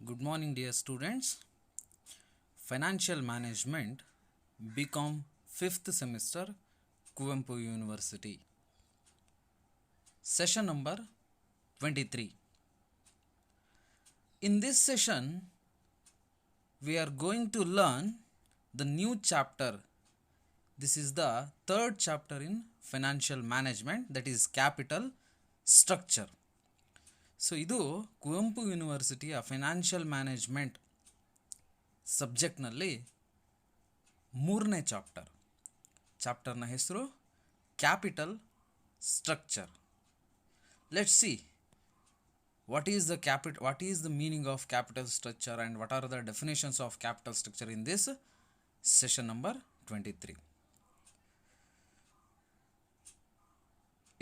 Good morning, dear students. Financial Management BCom 5th semester, Kuvempu University. Session number 23. In this session, we are going to learn the new chapter. This is the third chapter in financial management, that is capital structure. So ಇದು Kuvempu ಯೂನಿವರ್ಸಿಟಿಯ financial management ಸಬ್ಜೆಕ್ಟ್ನಲ್ಲಿ ಮೂರನೇ ಚಾಪ್ಟರ್ನ ಹೆಸರು capital structure. Let's C what is the meaning of capital structure and what are the definitions of capital structure in this session number 23.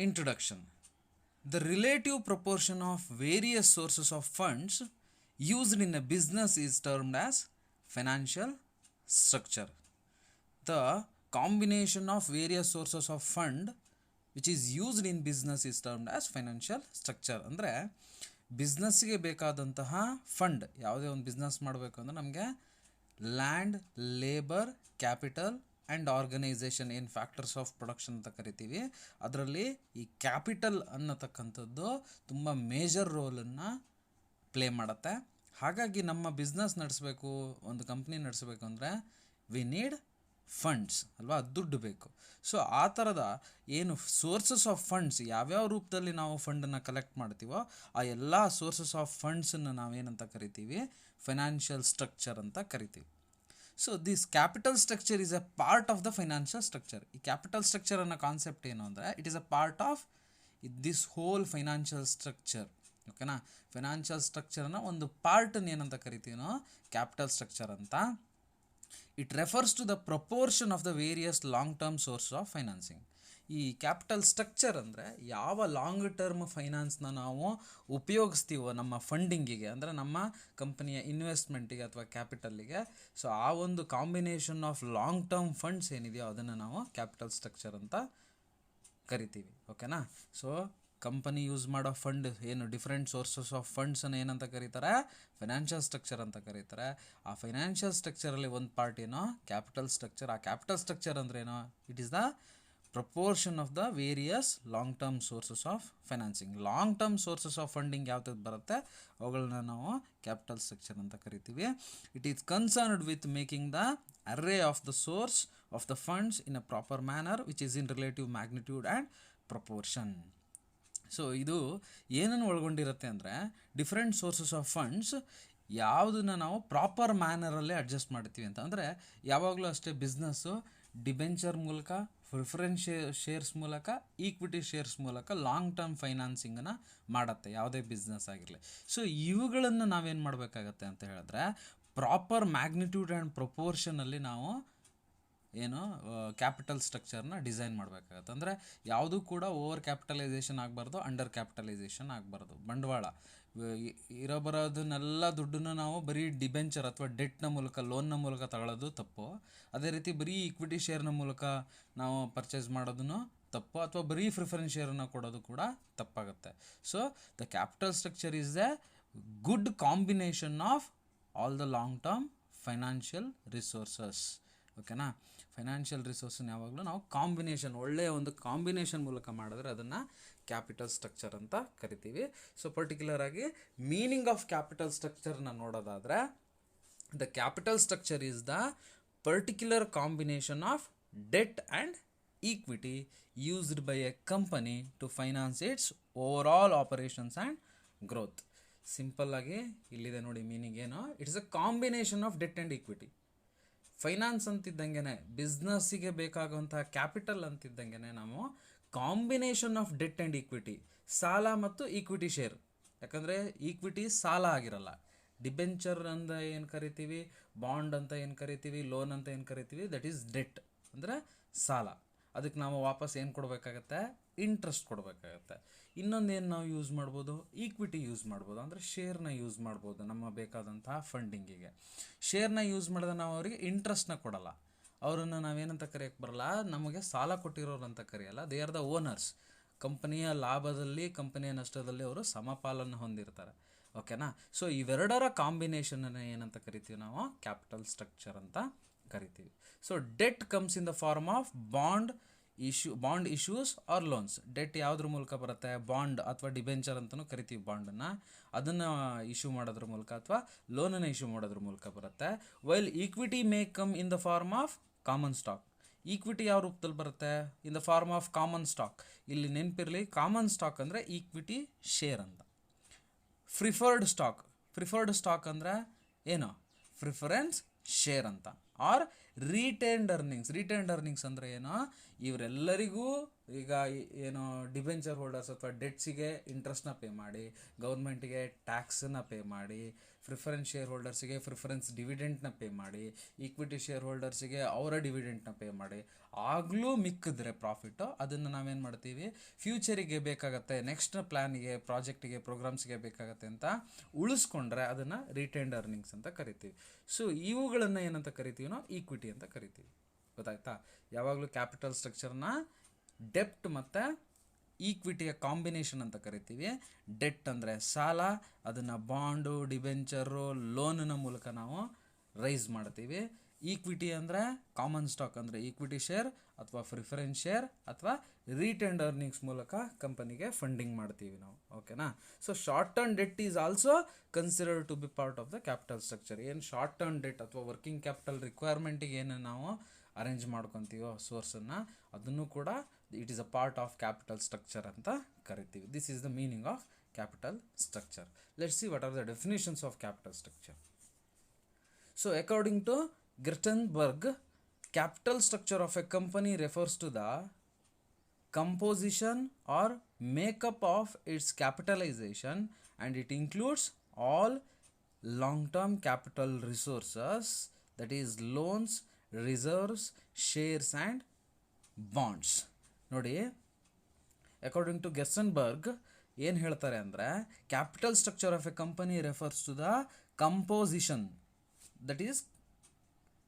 Introduction. The relative proportion of various sources of funds used in a business is termed as financial structure. The combination of various sources of fund which is used in business is termed as financial structure. ಅಂದರೆ ಬಿಸ್ನೆಸ್ಸಿಗೆ ಬೇಕಾದಂತಹ fund, ಯಾವುದೇ ಒಂದು business ಮಾಡಬೇಕು ಅಂದರೆ ನಮಗೆ land, labour, capital and organisation, ಏನು factors of production ಅಂತ ಕರಿತೀವಿ, ಅದರಲ್ಲಿ ಈ ಕ್ಯಾಪಿಟಲ್ ಅನ್ನತಕ್ಕಂಥದ್ದು ತುಂಬ ಮೇಜರ್ ರೋಲನ್ನು ಪ್ಲೇ ಮಾಡುತ್ತೆ. ಹಾಗಾಗಿ ನಮ್ಮ ಬಿಸ್ನೆಸ್ ನಡೆಸಬೇಕು, ಒಂದು ಕಂಪ್ನಿ ನಡೆಸಬೇಕು ಅಂದರೆ ವಿ ನೀಡ್ ಫಂಡ್ಸ್ ಅಲ್ವಾ, ದುಡ್ಡು ಬೇಕು. ಸೊ ಆ ಥರದ ಏನು ಸೋರ್ಸಸ್ ಆಫ್ ಫಂಡ್ಸ್, ಯಾವ್ಯಾವ ರೂಪದಲ್ಲಿ ನಾವು ಫಂಡನ್ನು ಕಲೆಕ್ಟ್ ಮಾಡ್ತೀವೋ ಆ ಎಲ್ಲ ಸೋರ್ಸಸ್ ಆಫ್ ಫಂಡ್ಸನ್ನು ನಾವೇನಂತ ಕರಿತೀವಿ, ಫೈನಾನ್ಷಿಯಲ್ ಸ್ಟ್ರಕ್ಚರ್ ಅಂತ ಕರಿತೀವಿ. So this capital structure is a part of the financial structure. ಈ ಕ್ಯಾಪಿಟಲ್ ಸ್ಟ್ರಕ್ಚರ್ ಅನ್ನೋ ಕಾನ್ಸೆಪ್ಟ್ ಏನು ಅಂದರೆ it is a part of this whole financial structure. ಓಕೆನಾ, ಫೈನಾನ್ಷಿಯಲ್ ಸ್ಟ್ರಕ್ಚರ್ನ ಒಂದು ಪಾರ್ಟನ್ನು ಏನಂತ ಕರಿತೀವಿ ನಾವು, ಕ್ಯಾಪಿಟಲ್ ಸ್ಟ್ರಕ್ಚರ್ ಅಂತ. It refers to the proportion of the various long term source of financing. ಈ ಕ್ಯಾಪಿಟಲ್ ಸ್ಟ್ರಕ್ಚರ್ ಅಂದರೆ ಯಾವ ಲಾಂಗ್ ಟರ್ಮ್ ಫೈನಾನ್ಸ್ನ ನಾವು ಉಪಯೋಗಿಸ್ತೀವೋ ನಮ್ಮ ಫಂಡಿಂಗಿಗೆ, ಅಂದರೆ ನಮ್ಮ ಕಂಪನಿಯ ಇನ್ವೆಸ್ಟ್ಮೆಂಟಿಗೆ ಅಥವಾ ಕ್ಯಾಪಿಟಲ್ಲಿಗೆ, ಸೊ ಆ ಒಂದು combination of long term funds ಏನಿದೆಯೋ ಅದನ್ನು ನಾವು ಕ್ಯಾಪಿಟಲ್ ಸ್ಟ್ರಕ್ಚರ್ ಅಂತ ಕರಿತೀವಿ. ಓಕೆನಾ, ಸೊ ಕಂಪನಿ ಯೂಸ್ ಮಾಡೋ ಫಂಡ್ ಏನು ಡಿಫ್ರೆಂಟ್ ಸೋರ್ಸಸ್ ಆಫ್ ಫಂಡ್ಸನ್ನು ಏನಂತ ಕರೀತಾರೆ, ಫೈನಾನ್ಷಿಯಲ್ ಸ್ಟ್ರಕ್ಚರ್ ಅಂತ ಕರೀತಾರೆ. ಆ ಫೈನಾನ್ಷಿಯಲ್ ಸ್ಟ್ರಕ್ಚರಲ್ಲಿ ಒಂದು ಪಾರ್ಟ್ ಏನೋ ಕ್ಯಾಪಿಟಲ್ ಸ್ಟ್ರಕ್ಚರ್. ಆ ಕ್ಯಾಪಿಟಲ್ ಸ್ಟ್ರಕ್ಚರ್ ಅಂದ್ರೆ ಏನೋ, it is the proportion of the various long term sources of financing. Long term sources of funding ಯಾವ್ದು ಬರುತ್ತೆ ಅವುಗಳನ್ನ ನಾವು ಕ್ಯಾಪಿಟಲ್ ಸ್ಟ್ರಕ್ಚರ್ ಅಂತ ಕರಿತೀವಿ. It is concerned with making the array of the source of the funds in a proper manner which is in relative magnitude and proportion. So ಇದು ಏನನ್ನು ಒಳಗೊಂಡಿರುತ್ತೆ ಅಂದರೆ ಡಿಫ್ರೆಂಟ್ ಸೋರ್ಸಸ್ ಆಫ್ ಫಂಡ್ಸ್ ಯಾವುದನ್ನು ನಾವು proper ಮ್ಯಾನರಲ್ಲೇ adjust ಮಾಡ್ತೀವಿ ಅಂತ. ಅಂದರೆ ಯಾವಾಗಲೂ ಅಷ್ಟೇ ಬಿಸ್ನೆಸ್ಸು ಡಿಬೆಂಚರ್ ಮೂಲಕ, ಪ್ರಿಫರೆನ್ಸ್ ಶೇರ್ಸ್ ಮೂಲಕ, ಈಕ್ವಿಟಿ ಶೇರ್ಸ್ ಮೂಲಕ ಲಾಂಗ್ ಟರ್ಮ್ ಫೈನಾನ್ಸಿಂಗನ್ನು ಮಾಡುತ್ತೆ, ಯಾವುದೇ ಬಿಸ್ನೆಸ್ ಆಗಿರಲಿ. ಸೊ ಇವುಗಳನ್ನು ನಾವೇನು ಮಾಡಬೇಕಾಗತ್ತೆ ಅಂತ ಹೇಳಿದ್ರೆ ಪ್ರಾಪರ್ ಮ್ಯಾಗ್ನಿಟ್ಯೂಡ್ ಆ್ಯಂಡ್ ಪ್ರಪೋರ್ಷನಲ್ಲಿ ನಾವು ಏನು ಕ್ಯಾಪಿಟಲ್ ಸ್ಟ್ರಕ್ಚರ್ನ ಡಿಸೈನ್ ಮಾಡಬೇಕಾಗತ್ತೆ. ಅಂದರೆ ಯಾವುದೂ ಕೂಡ ಓವರ್ ಕ್ಯಾಪಿಟಲೈಸೇಷನ್ ಆಗಬಾರ್ದು, ಅಂಡರ್ ಕ್ಯಾಪಿಟಲೈಸೇಷನ್ ಆಗಬಾರ್ದು. ಬಂಡವಾಳ ಇರೋಬರೋದನ್ನೆಲ್ಲ ದುಡ್ಡನ್ನು ನಾವು ಬರೀ ಡಿಬೆಂಚರ್ ಅಥವಾ ಡೆಟ್ನ ಮೂಲಕ, ಲೋನ್ನ ಮೂಲಕ ತಗೊಳ್ಳೋದು ತಪ್ಪು. ಅದೇ ರೀತಿ ಬರೀ ಈಕ್ವಿಟಿ ಶೇರ್ನ ಮೂಲಕ ನಾವು ಪರ್ಚೇಸ್ ಮಾಡೋದನ್ನು ತಪ್ಪು, ಅಥವಾ ಬರೀ ಪ್ರಿಫರೆನ್ಸ್ ಶೇರನ್ನು ಕೊಡೋದು ಕೂಡ ತಪ್ಪಾಗುತ್ತೆ. So the capital structure is A good combination of all the long term financial resources. ಓಕೆನಾ, ಫೈನಾನ್ಷಿಯಲ್ ರಿಸೋರ್ಸನ್ನ ಯಾವಾಗಲೂ ನಾವು ಕಾಂಬಿನೇಷನ್, ಒಳ್ಳೆಯ ಒಂದು ಕಾಂಬಿನೇಷನ್ ಮೂಲಕ ಮಾಡಿದ್ರೆ ಅದನ್ನು ಕ್ಯಾಪಿಟಲ್ ಸ್ಟ್ರಕ್ಚರ್ ಅಂತ ಕರಿತೀವಿ. ಸೊ ಪರ್ಟಿಕ್ಯುಲರ್ ಆಗಿ ಮೀನಿಂಗ್ ಆಫ್ ಕ್ಯಾಪಿಟಲ್ ಸ್ಟ್ರಕ್ಚರ್ನ ನೋಡೋದಾದರೆ, the capital structure is the particular combination of debt and equity used by a company to finance its overall operations and growth. Simple ಆಗಿ ಇಲ್ಲಿದೆ ನೋಡಿ meaning ಏನು, it's a combination of debt and equity. Finance ಅಂತಿದ್ದಂಗೆ, ಬಿಸ್ನೆಸ್ಸಿಗೆ ಬೇಕಾಗುವಂತಹ capital ಅಂತಿದ್ದಂಗೆ ನಾವು combination of debt and equity, ಸಾಲ ಮತ್ತು ಈಕ್ವಿಟಿ ಶೇರ್. ಯಾಕಂದರೆ ಈಕ್ವಿಟಿ ಸಾಲ ಆಗಿರಲ್ಲ, ಡಿಬೆಂಚರ್ ಅಂತ ಏನು ಕರಿತೀವಿ, ಬಾಂಡ್ ಅಂತ ಏನು ಕರಿತೀವಿ, ಲೋನ್ ಅಂತ ಏನು ಕರಿತೀವಿ, ದಟ್ ಈಸ್ ಡೆಟ್ ಅಂದರೆ ಸಾಲ. ಅದಕ್ಕೆ ನಾವು ವಾಪಸ್ ಏನು ಕೊಡಬೇಕಾಗತ್ತೆ, ಇಂಟ್ರೆಸ್ಟ್ ಕೊಡಬೇಕಾಗತ್ತೆ. ಇನ್ನೊಂದೇನು ನಾವು ಯೂಸ್ ಮಾಡ್ಬೋದು, ಈಕ್ವಿಟಿ ಯೂಸ್ ಮಾಡ್ಬೋದು, ಅಂದರೆ ಶೇರ್ನ ಯೂಸ್ ಮಾಡ್ಬೋದು ನಮ್ಮ ಬೇಕಾದಂತಹ ಫಂಡಿಂಗಿಗೆ. ಶೇರ್ನ ಯೂಸ್ ಮಾಡಿದ್ರೆ ನಾವು ಅವರಿಗೆ ಇಂಟ್ರೆಸ್ಟ್ನ ಕೊಡಲ್ಲ, ಅವರನ್ನು ನಾವೇನಂತ ಕರೆಯೋಕ್ಕೆ ಬರಲ್ಲ, ನಮಗೆ ಸಾಲ ಕೊಟ್ಟಿರೋರು ಅಂತ ಕರೆಯಲ್ಲ. They are the owners. ಕಂಪನಿಯ ಲಾಭದಲ್ಲಿ, ಕಂಪನಿಯ ನಷ್ಟದಲ್ಲಿ ಅವರು ಸಮಪಾಲನ್ನು ಹೊಂದಿರ್ತಾರೆ. ಓಕೆನಾ. ಸೊ ಇವೆರಡರ ಕಾಂಬಿನೇಷನನ್ನು ಏನಂತ ಕರಿತೀವಿ ನಾವು, ಕ್ಯಾಪಿಟಲ್ ಸ್ಟ್ರಕ್ಚರ್ ಅಂತ ಕರಿತೀವಿ. So debt comes in the form of bond issues or loans. Debt ಯಾವುದ್ರ ಮೂಲಕ ಬರುತ್ತೆ, ಬಾಂಡ್ ಅಥವಾ ಡಿಬೆಂಚರ್ ಅಂತಲೂ ಕರಿತೀವಿ ಬಾಂಡನ್ನು, ಅದನ್ನು ಇಶ್ಯೂ ಮಾಡೋದ್ರ ಮೂಲಕ ಅಥವಾ ಲೋನನ್ನು ಇಶ್ಯೂ ಮಾಡೋದ್ರ ಮೂಲಕ ಬರುತ್ತೆ. While equity may come in the form of common stock. Equity ಯಾವ ರೂಪದಲ್ಲಿ ಬರುತ್ತೆ, in the form of common stock. ಇಲ್ಲಿ ನೆನಪಿರಲಿ, ಕಾಮನ್ ಸ್ಟಾಕ್ ಅಂದರೆ ಈಕ್ವಿಟಿ ಶೇರ್ ಅಂತ. ಪ್ರಿಫರ್ಡ್ ಸ್ಟಾಕ್ ಅಂದರೆ ಏನು, ಪ್ರಿಫರೆನ್ಸ್ ಶೇರ್ ಅಂತ. ಆರ್ ರಿಟೇನ್ಡ್ ಅರ್ನಿಂಗ್ಸ್ ಅಂದರೆ ಏನು, ಇವರೆಲ್ಲರಿಗೂ ಈಗ ಏನು ಡಿಬೆಂಚರ್ ಹೋಲ್ಡರ್ಸ್ ಅಥವಾ ಡೆಟ್ಸಿಗೆ ಇಂಟ್ರೆಸ್ಟ್ನ ಪೇ ಮಾಡಿ, ಗೌರ್ಮೆಂಟಿಗೆ ಟ್ಯಾಕ್ಸನ್ನು ಪೇ ಮಾಡಿ, ಪ್ರಿಫರೆನ್ಸ್ ಶೇರ್ ಹೋಲ್ಡರ್ಸಿಗೆ ಪ್ರಿಫರೆನ್ಸ್ ಡಿವಿಡೆಂಟ್ನ ಪೇ ಮಾಡಿ, ಈಕ್ವಿಟಿ ಶೇರ್ ಹೋಲ್ಡರ್ಸಿಗೆ ಅವರ ಡಿವಿಡೆಂಟ್ನ ಪೇ ಮಾಡಿ, ಆಗಲೂ ಮಿಕ್ಕಿದ್ರೆ ಪ್ರಾಫಿಟ್ಟು ಅದನ್ನು ನಾವೇನು ಮಾಡ್ತೀವಿ, ಫ್ಯೂಚರಿಗೆ ಬೇಕಾಗತ್ತೆ, ನೆಕ್ಸ್ಟ್ ಪ್ಲ್ಯಾನಿಗೆ, ಪ್ರಾಜೆಕ್ಟಿಗೆ, ಪ್ರೋಗ್ರಾಮ್ಸ್ಗೆ ಬೇಕಾಗತ್ತೆ ಅಂತ ಉಳಿಸ್ಕೊಂಡ್ರೆ ಅದನ್ನು ರಿಟೇನ್ಡ್ ಅರ್ನಿಂಗ್ಸ್ ಅಂತ ಕರಿತೀವಿ. ಸೊ ಇವುಗಳನ್ನು ಏನಂತ ಕರಿತೀವಿ ನಾವು, ಈಕ್ವಿಟಿ ಅಂತ ಕರಿತೀವಿ. ಗೊತ್ತಾಯ್ತಾ. ಯಾವಾಗಲೂ ಕ್ಯಾಪಿಟಲ್ ಸ್ಟ್ರಕ್ಚರ್ನ ಡೆಪ್ಟ್ ಮತ್ತು ಈಕ್ವಿಟಿಯ ಕಾಂಬಿನೇಷನ್ ಅಂತ ಕರಿತೀವಿ. ಡೆಟ್ ಅಂದರೆ ಸಾಲ, ಅದನ್ನು ಬಾಂಡು, ಡಿಬೆಂಚರು, ಲೋನಿನ ಮೂಲಕ ನಾವು ರೈಸ್ ಮಾಡ್ತೀವಿ. ಈಕ್ವಿಟಿ ಅಂದರೆ ಕಾಮನ್ ಸ್ಟಾಕ್ ಅಂದರೆ ಈಕ್ವಿಟಿ ಶೇರ್ ಅಥವಾ ಪ್ರಿಫರೆನ್ಸ್ ಶೇರ್ ಅಥವಾ ರಿಟೇನ್ಡ್ ಅರ್ನಿಂಗ್ಸ್ ಮೂಲಕ ಕಂಪನಿಗೆ ಫಂಡಿಂಗ್ ಮಾಡ್ತೀವಿ ನಾವು. ಓಕೆನಾ. So short term debt is also considered to be part of the capital structure. ಏನು ಶಾರ್ಟ್ ಟರ್ಮ್ ಡೆಟ್ ಅಥವಾ ವರ್ಕಿಂಗ್ ಕ್ಯಾಪಿಟಲ್ ರಿಕ್ವೈರ್ಮೆಂಟಿಗೆ ಏನು ನಾವು ಅರೇಂಜ್ ಮಾಡ್ಕೊತೀವೋ ಸೋರ್ಸನ್ನು, ಅದನ್ನು ಕೂಡ it is a part of capital structure ಅಂತ ಕರಿತೀವಿ. This is the meaning of capital structure. Let's see what are the definitions of capital structure. So according to Gerstenberg, capital structure of a company refers to the composition or makeup of its capitalization, and it includes all long-term capital resources, that is loans, reserves, shares and bonds. ನೋಡಿ, according to Gerstenberg ಏನು ಹೇಳ್ತಾರೆ ಅಂದರೆ, capital structure of a company refers to the composition, that is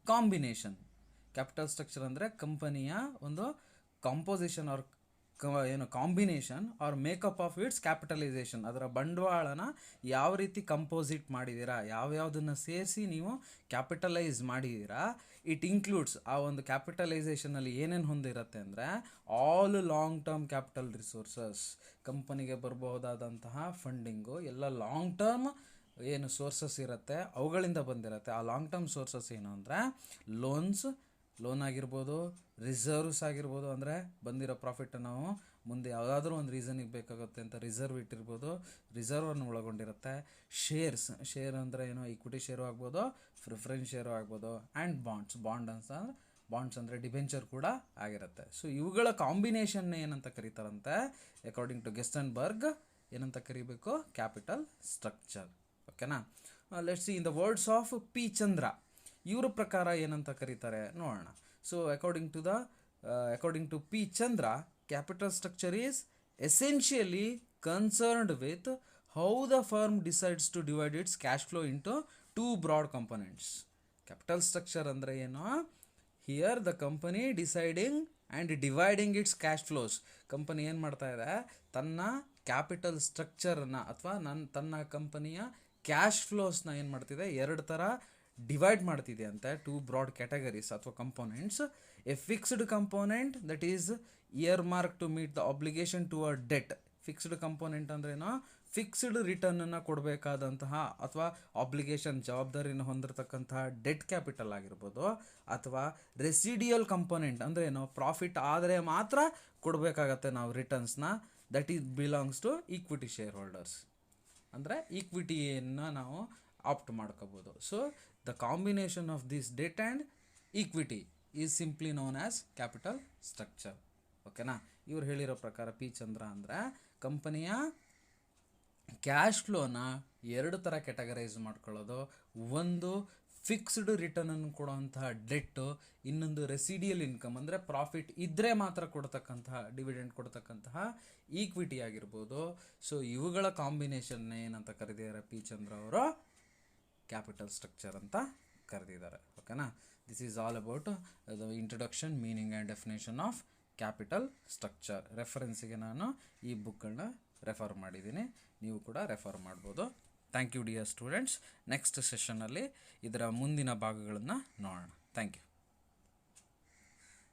combination. Capital structure ಅಂದರೆ ಕಂಪನಿಯ ಒಂದು composition or combination or makeup of its capitalisation. ಅದರ ಬಂಡವಾಳನ ಯಾವ ರೀತಿ ಕಂಪೋಸಿಟ್ ಮಾಡಿದ್ದೀರಾ, ಯಾವ್ಯಾವುದನ್ನು ಸೇರಿಸಿ ನೀವು ಕ್ಯಾಪಿಟಲೈಸ್ ಮಾಡಿದ್ದೀರಾ. ಇಟ್ ಇನ್ಕ್ಲೂಡ್ಸ್, ಆ ಒಂದು ಕ್ಯಾಪಿಟಲೈಸೇಷನಲ್ಲಿ ಏನೇನು ಹೊಂದಿರುತ್ತೆ ಅಂದರೆ, all long term capital resources. ಕಂಪನಿಗೆ ಬರಬಹುದಾದಂತಹ ಫಂಡಿಂಗು ಎಲ್ಲ ಲಾಂಗ್ ಟರ್ಮ್ ಏನು ಸೋರ್ಸಸ್ ಇರುತ್ತೆ ಅವುಗಳಿಂದ ಬಂದಿರುತ್ತೆ. ಆ ಲಾಂಗ್ ಟರ್ಮ್ ಸೋರ್ಸಸ್ ಏನು ಅಂದರೆ, ಲೋನ್ ಆಗಿರ್ಬೋದು, ರಿಸರ್ವ್ಸ್ ಆಗಿರ್ಬೋದು, ಅಂದರೆ ಬಂದಿರೋ ಪ್ರಾಫಿಟನ್ನು ನಾವು ಮುಂದೆ ಯಾವುದಾದ್ರೂ ಒಂದು ರೀಸನಿಗೆ ಬೇಕಾಗುತ್ತೆ ಅಂತ ರಿಸರ್ವ್ ಇಟ್ಟಿರ್ಬೋದು, ರಿಸರ್ವನ್ನು ಒಳಗೊಂಡಿರುತ್ತೆ. ಶೇರ್ ಅಂದರೆ ಏನು, ಈಕ್ವಿಟಿ ಶೇರು ಆಗ್ಬೋದು, ಪ್ರಿಫರೆನ್ಸ್ ಶೇರು ಆಗ್ಬೋದು. ಆ್ಯಂಡ್ ಬಾಂಡ್ಸ್ ಅಂದರೆ ಡಿಬೆಂಚರ್ ಕೂಡ ಆಗಿರುತ್ತೆ. ಸೊ ಇವುಗಳ ಕಾಂಬಿನೇಷನ್ ಏನಂತ ಕರೀತಾರಂತೆ, ಅಕಾರ್ಡಿಂಗ್ ಟು ಗೆರ್ಸ್ಟನ್ಬರ್ಗ್ ಏನಂತ ಕರಿಬೇಕು, ಕ್ಯಾಪಿಟಲ್ ಸ್ಟ್ರಕ್ಚರ್. ಓಕೆನಾ. Let's see in the words of P Chandra, ಇವರ ಪ್ರಕಾರ ಏನಂತ ಕರೀತಾರೆ ನೋಡೋಣ. So according to P Chandra, capital structure is essentially concerned with how the firm decides to divide its cash flow into two broad components. Capital structure ಅಂದರೆ ಏನು, here the company deciding and dividing its cash flows. Company ಏನು ಮಾಡ್ತಾ ಇದೆ, ತನ್ನ capital ಸ್ಟ್ರಕ್ಚರನ್ನು ಅಥವಾ ತನ್ನ ಕಂಪನಿಯ cash ಫ್ಲೋಸ್ನ ಏನು ಮಾಡ್ತಿದೆ, ಎರಡು ಥರ ಡಿವೈಡ್ ಮಾಡ್ತಿದೆ ಅಂತೆ, ಟೂ ಬ್ರಾಡ್ ಕ್ಯಾಟಗರೀಸ್ ಅಥವಾ components. A fixed component that is earmark to meet the obligation to a debt. Fixed component ಅಂದ್ರೇನು, ಫಿಕ್ಸ್ಡ್ ರಿಟರ್ನನ್ನು ಕೊಡಬೇಕಾದಂತಹ ಅಥವಾ ಆಬ್ಲಿಗೇಷನ್ ಜವಾಬ್ದಾರಿನ ಹೊಂದಿರತಕ್ಕಂತಹ ಡೆಟ್ ಕ್ಯಾಪಿಟಲ್ ಆಗಿರ್ಬೋದು, ಅಥವಾ ರೆಸಿಡಿಯಲ್ ಕಂಪೋನೆಂಟ್ ಅಂದ್ರೇನು, ಪ್ರಾಫಿಟ್ ಆದರೆ ಮಾತ್ರ ಕೊಡಬೇಕಾಗತ್ತೆ ನಾವು ರಿಟರ್ನ್ಸ್ನ, that is belongs to equity shareholders. ಅಂದರೆ ಈಕ್ವಿಟಿಯನ್ನು ನಾವು ಆಪ್ಟ್ ಮಾಡ್ಕೋಬೋದು. So the combination of this debt and equity is simply known as capital structure. ಓಕೆನಾ. ಇವ್ರು ಹೇಳಿರೋ ಪ್ರಕಾರ ಪಿ ಚಂದ್ರ ಅಂದರೆ, ಕಂಪನಿಯ ಕ್ಯಾಶ್ ಫ್ಲೋನ ಎರಡು ಥರ ಕ್ಯಾಟಗರೈಸ್ ಮಾಡ್ಕೊಳ್ಳೋದು. ಒಂದು ಫಿಕ್ಸ್ಡ್ ರಿಟರ್ನನ್ನು ಕೊಡುವಂತಹ ಡೆಟ್ಟು, ಇನ್ನೊಂದು ರೆಸಿಡಿಯಲ್ ಇನ್ಕಮ್ ಅಂದರೆ ಪ್ರಾಫಿಟ್ ಇದ್ದರೆ ಮಾತ್ರ ಕೊಡ್ತಕ್ಕಂತಹ, ಡಿವಿಡೆಂಡ್ ಕೊಡ್ತಕ್ಕಂತಹ ಈಕ್ವಿಟಿ ಆಗಿರ್ಬೋದು. ಸೊ ಇವುಗಳ ಕಾಂಬಿನೇಷನ್ ಏನಂತ ಕರೆದಿದ್ದಾರೆ ಪಿ ಚಂದ್ರ ಅವರು, ಕ್ಯಾಪಿಟಲ್ ಸ್ಟ್ರಕ್ಚರ್ ಅಂತ ಕರೆದಿದ್ದಾರೆ. ಓಕೆನಾ. This is all about the introduction, meaning and definition of capital structure. ರೆಫರೆನ್ಸಿಗೆ ನಾನು ಈ ಬುಕ್ಗಳನ್ನ ರೆಫರ್ ಮಾಡಿದ್ದೀನಿ, ನೀವು ಕೂಡ ರೆಫರ್ ಮಾಡ್ಬೋದು. Thank you dear students. Next ಸೆಷನಲ್ಲಿ ಇದರ ಮುಂದಿನ ಭಾಗಗಳನ್ನು ನೋಡೋಣ. Thank you.